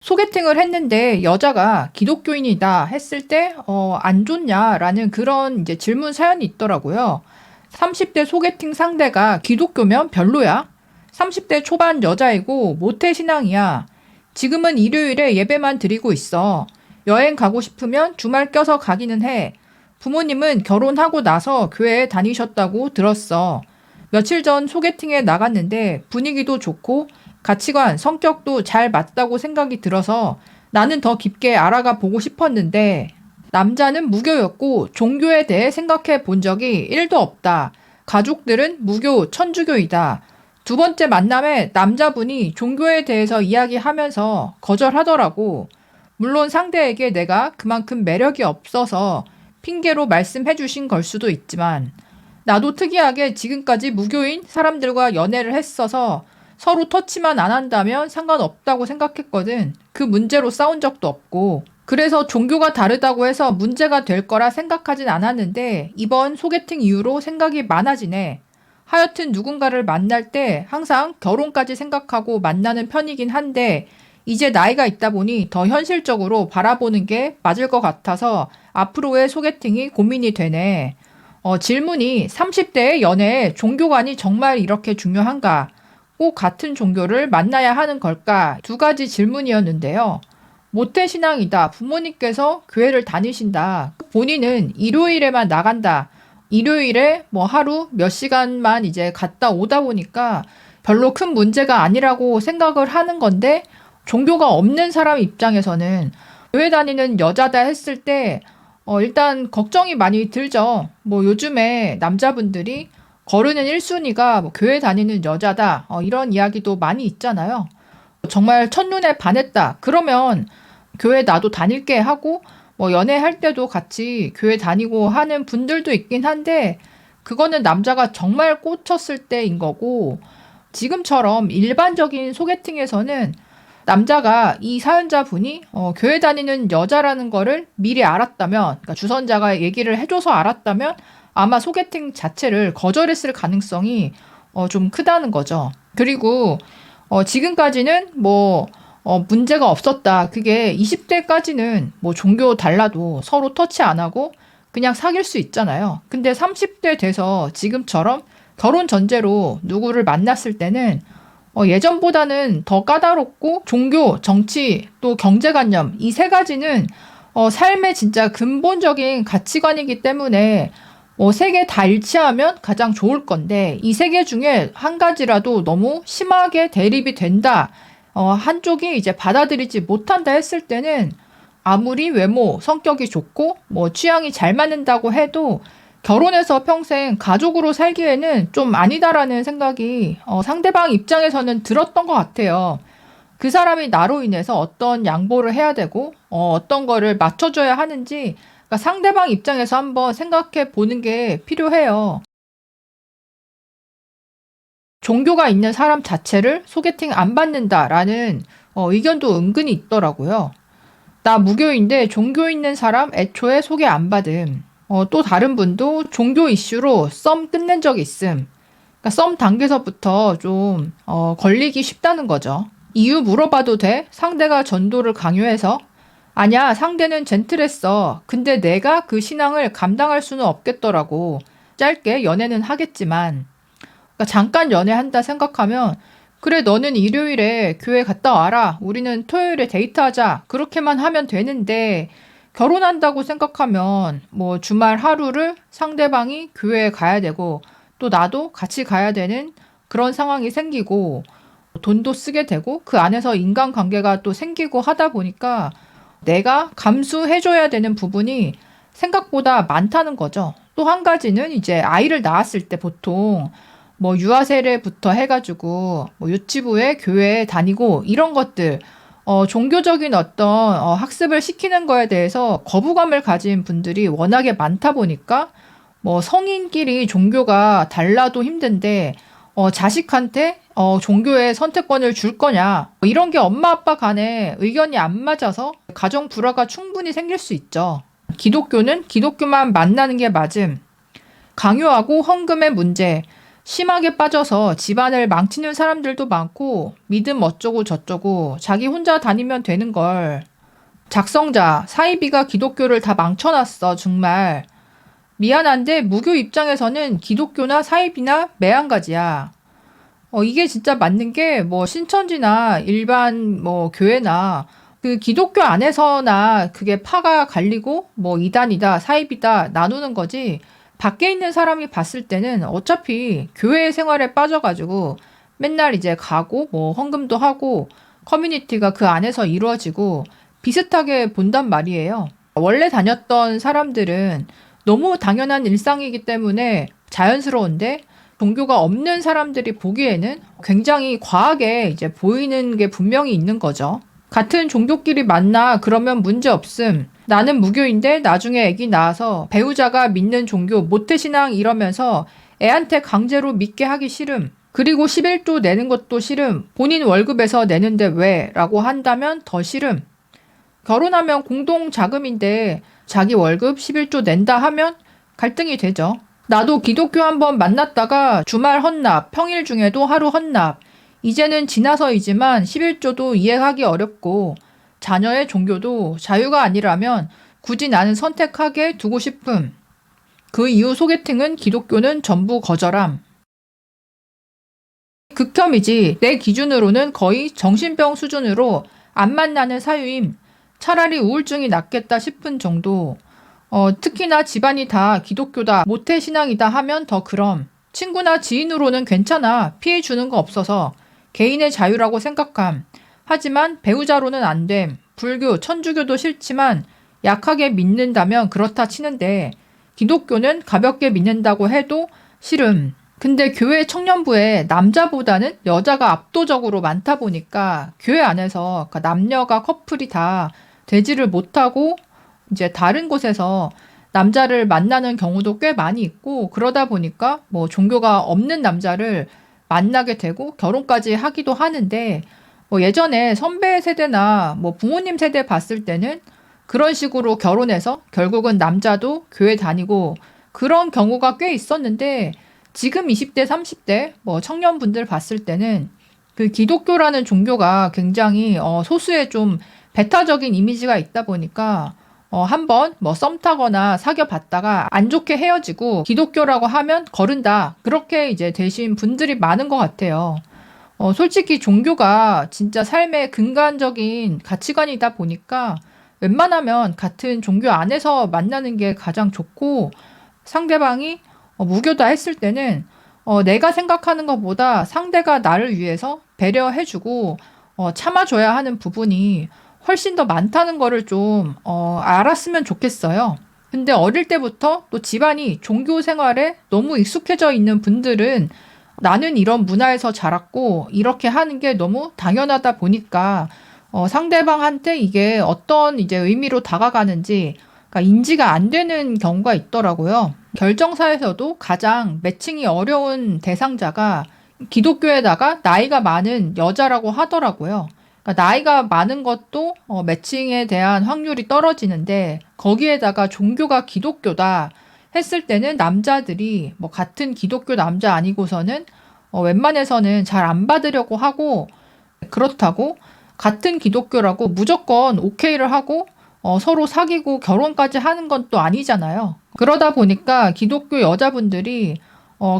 소개팅을 했는데 여자가 기독교인이다 했을 때, 안 좋냐라는 그런 이제 질문 사연이 있더라고요. 30대 소개팅 상대가 기독교면 별로야? 30대 초반 여자이고 모태신앙이야. 지금은 일요일에 예배만 드리고 있어. 여행 가고 싶으면 주말 껴서 가기는 해. 부모님은 결혼하고 나서 교회에 다니셨다고 들었어. 며칠 전 소개팅에 나갔는데 분위기도 좋고 가치관, 성격도 잘 맞다고 생각이 들어서 나는 더 깊게 알아가 보고 싶었는데 남자는 무교였고 종교에 대해 생각해 본 적이 1도 없다. 가족들은 무교, 천주교이다. 두 번째 만남에 남자분이 종교에 대해서 이야기하면서 거절하더라고. 물론 상대에게 내가 그만큼 매력이 없어서 핑계로 말씀해 주신 걸 수도 있지만 나도 특이하게 지금까지 무교인 사람들과 연애를 했어서 서로 터치만 안 한다면 상관없다고 생각했거든. 그 문제로 싸운 적도 없고. 그래서 종교가 다르다고 해서 문제가 될 거라 생각하진 않았는데 이번 소개팅 이후로 생각이 많아지네. 하여튼 누군가를 만날 때 항상 결혼까지 생각하고 만나는 편이긴 한데 이제 나이가 있다 보니 더 현실적으로 바라보는 게 맞을 것 같아서 앞으로의 소개팅이 고민이 되네. 질문이 30대의 연애에 종교관이 정말 이렇게 중요한가? 꼭 같은 종교를 만나야 하는 걸까? 두 가지 질문이었는데요. 모태신앙이다. 부모님께서 교회를 다니신다. 본인은 일요일에만 나간다. 일요일에 뭐 하루 몇 시간만 이제 갔다 오다 보니까 별로 큰 문제가 아니라고 생각을 하는 건데 종교가 없는 사람 입장에서는 교회 다니는 여자다 했을 때 일단 걱정이 많이 들죠. 뭐 요즘에 남자분들이 거르는 1순위가 뭐 교회 다니는 여자다. 이런 이야기도 많이 있잖아요. 정말 첫눈에 반했다. 그러면 교회 나도 다닐게 하고 뭐 연애할 때도 같이 교회 다니고 하는 분들도 있긴 한데 그거는 남자가 정말 꽂혔을 때인 거고 지금처럼 일반적인 소개팅에서는 남자가 이 사연자분이 교회 다니는 여자라는 거를 미리 알았다면 그러니까 주선자가 얘기를 해줘서 알았다면 아마 소개팅 자체를 거절했을 가능성이 좀 크다는 거죠. 그리고 지금까지는 뭐 문제가 없었다. 그게 20대까지는 뭐 종교 달라도 서로 터치 안 하고 그냥 사귈 수 있잖아요. 근데 30대 돼서 지금처럼 결혼 전제로 누구를 만났을 때는 예전보다는 더 까다롭고 종교, 정치, 또 경제관념 이 세 가지는 삶의 진짜 근본적인 가치관이기 때문에 세 개 다 일치하면 가장 좋을 건데 이 세 개 중에 한 가지라도 너무 심하게 대립이 된다. 한쪽이 이제 받아들이지 못한다 했을 때는 아무리 외모, 성격이 좋고 뭐 취향이 잘 맞는다고 해도 결혼해서 평생 가족으로 살기에는 좀 아니다라는 생각이 상대방 입장에서는 들었던 것 같아요. 그 사람이 나로 인해서 어떤 양보를 해야 되고 어떤 거를 맞춰줘야 하는지 그러니까 상대방 입장에서 한번 생각해 보는 게 필요해요. 종교가 있는 사람 자체를 소개팅 안 받는다라는 의견도 은근히 있더라고요. 나 무교인데 종교 있는 사람 애초에 소개 안 받음. 또 다른 분도 종교 이슈로 썸 끝낸 적 있음. 그러니까 썸 단계서부터 좀 걸리기 쉽다는 거죠. 이유 물어봐도 돼? 상대가 전도를 강요해서? 아니야, 상대는 젠틀했어. 근데 내가 그 신앙을 감당할 수는 없겠더라고. 짧게 연애는 하겠지만. 그러니까 잠깐 연애한다 생각하면 그래 너는 일요일에 교회 갔다 와라. 우리는 토요일에 데이트하자. 그렇게만 하면 되는데 결혼한다고 생각하면 뭐 주말 하루를 상대방이 교회에 가야 되고 또 나도 같이 가야 되는 그런 상황이 생기고 돈도 쓰게 되고 그 안에서 인간관계가 또 생기고 하다 보니까 내가 감수해줘야 되는 부분이 생각보다 많다는 거죠. 또 한 가지는 이제 아이를 낳았을 때 보통 뭐 유아 세례부터 해가지고 뭐 유치부에 교회에 다니고 이런 것들 종교적인 어떤 학습을 시키는 거에 대해서 거부감을 가진 분들이 워낙에 많다 보니까 뭐 성인끼리 종교가 달라도 힘든데 자식한테 종교의 선택권을 줄 거냐 뭐 이런 게 엄마 아빠 간에 의견이 안 맞아서 가정 불화가 충분히 생길 수 있죠. 기독교는 기독교만 만나는 게 맞음. 강요하고 헌금의 문제. 심하게 빠져서 집안을 망치는 사람들도 많고 믿음 어쩌고 저쩌고 자기 혼자 다니면 되는 걸. 작성자, 사이비가 기독교를 다 망쳐놨어, 정말. 미안한데 무교 입장에서는 기독교나 사이비나 매한가지야. 이게 진짜 맞는 게 뭐 신천지나 일반 뭐 교회나 그 기독교 안에서나 그게 파가 갈리고 뭐 이단이다, 사이비다 나누는 거지. 밖에 있는 사람이 봤을 때는 어차피 교회 생활에 빠져가지고 맨날 이제 가고 뭐 헌금도 하고 커뮤니티가 그 안에서 이루어지고 비슷하게 본단 말이에요. 원래 다녔던 사람들은 너무 당연한 일상이기 때문에 자연스러운데 종교가 없는 사람들이 보기에는 굉장히 과하게 이제 보이는 게 분명히 있는 거죠. 같은 종교끼리 만나 그러면 문제 없음. 나는 무교인데 나중에 애기 낳아서 배우자가 믿는 종교 모태신앙 이러면서 애한테 강제로 믿게 하기 싫음. 그리고 11조 내는 것도 싫음. 본인 월급에서 내는데 왜? 라고 한다면 더 싫음. 결혼하면 공동 자금인데 자기 월급 11조 낸다 하면 갈등이 되죠. 나도 기독교 한번 만났다가 주말 헌납, 평일 중에도 하루 헌납. 이제는 지나서이지만 11조도 이해하기 어렵고 자녀의 종교도 자유가 아니라면 굳이 나는 선택하게 두고 싶음. 그 이후 소개팅은 기독교는 전부 거절함. 극혐이지. 내 기준으로는 거의 정신병 수준으로 안 만나는 사유임. 차라리 우울증이 낫겠다 싶은 정도. 특히나 집안이 다 기독교다, 모태신앙이다 하면 더 그럼. 친구나 지인으로는 괜찮아. 피해 주는 거 없어서. 개인의 자유라고 생각함. 하지만 배우자로는 안 됨. 불교, 천주교도 싫지만 약하게 믿는다면 그렇다 치는데 기독교는 가볍게 믿는다고 해도 싫음. 근데 교회 청년부에 남자보다는 여자가 압도적으로 많다 보니까 교회 안에서 남녀가 커플이 다 되지를 못하고 이제 다른 곳에서 남자를 만나는 경우도 꽤 많이 있고 그러다 보니까 뭐 종교가 없는 남자를 만나게 되고 결혼까지 하기도 하는데 뭐 예전에 선배 세대나 뭐 부모님 세대 봤을 때는 그런 식으로 결혼해서 결국은 남자도 교회 다니고 그런 경우가 꽤 있었는데 지금 20대, 30대 뭐 청년분들 봤을 때는 그 기독교라는 종교가 굉장히 소수의 좀 배타적인 이미지가 있다 보니까 한번 뭐 썸 타거나 사귀어 봤다가 안 좋게 헤어지고 기독교라고 하면 거른다. 그렇게 이제 되신 분들이 많은 것 같아요. 솔직히 종교가 진짜 삶의 근간적인 가치관이다 보니까 웬만하면 같은 종교 안에서 만나는 게 가장 좋고 상대방이 무교다 했을 때는 내가 생각하는 것보다 상대가 나를 위해서 배려해주고 참아줘야 하는 부분이 훨씬 더 많다는 거를 좀 알았으면 좋겠어요. 근데 어릴 때부터 또 집안이 종교 생활에 너무 익숙해져 있는 분들은 나는 이런 문화에서 자랐고 이렇게 하는 게 너무 당연하다 보니까 상대방한테 이게 어떤 이제 의미로 다가가는지 그러니까 인지가 안 되는 경우가 있더라고요. 결정사에서도 가장 매칭이 어려운 대상자가 기독교에다가 나이가 많은 여자라고 하더라고요. 그러니까 나이가 많은 것도 매칭에 대한 확률이 떨어지는데 거기에다가 종교가 기독교다 했을 때는 남자들이 뭐 같은 기독교 남자 아니고서는 웬만해서는 잘 안 받으려고 하고 그렇다고 같은 기독교라고 무조건 오케이를 하고 서로 사귀고 결혼까지 하는 건 또 아니잖아요. 그러다 보니까 기독교 여자분들이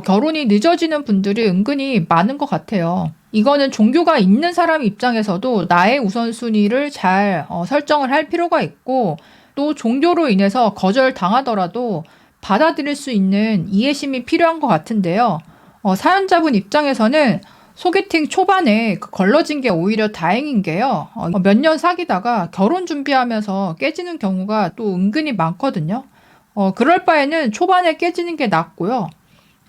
결혼이 늦어지는 분들이 은근히 많은 것 같아요. 이거는 종교가 있는 사람 입장에서도 나의 우선순위를 잘 설정을 할 필요가 있고 또 종교로 인해서 거절당하더라도 받아들일 수 있는 이해심이 필요한 것 같은데요. 사연자분 입장에서는 소개팅 초반에 걸러진 게 오히려 다행인 게요. 몇 년 사귀다가 결혼 준비하면서 깨지는 경우가 또 은근히 많거든요. 그럴 바에는 초반에 깨지는 게 낫고요.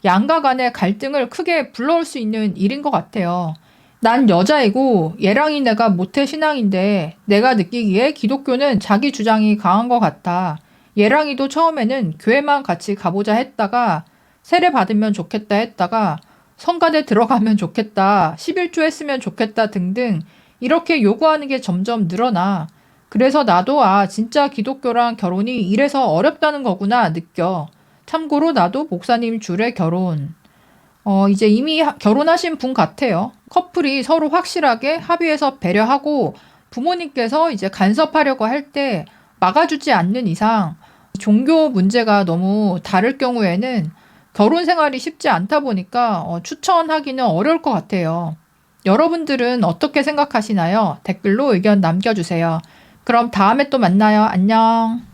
양가 간의 갈등을 크게 불러올 수 있는 일인 것 같아요. 난 여자이고 얘랑이 내가 모태신앙인데 내가 느끼기에 기독교는 자기 주장이 강한 것 같아. 얘랑이도 처음에는 교회만 같이 가보자 했다가 세례 받으면 좋겠다 했다가 성가대 들어가면 좋겠다, 11조 했으면 좋겠다 등등 이렇게 요구하는 게 점점 늘어나. 그래서 나도 진짜 기독교랑 결혼이 이래서 어렵다는 거구나 느껴. 참고로 나도 목사님 줄에 결혼. 이제 이미 결혼하신 분 같아요. 커플이 서로 확실하게 합의해서 배려하고 부모님께서 이제 간섭하려고 할 때 막아주지 않는 이상 종교 문제가 너무 다를 경우에는 결혼 생활이 쉽지 않다 보니까 추천하기는 어려울 것 같아요. 여러분들은 어떻게 생각하시나요? 댓글로 의견 남겨주세요. 그럼 다음에 또 만나요. 안녕.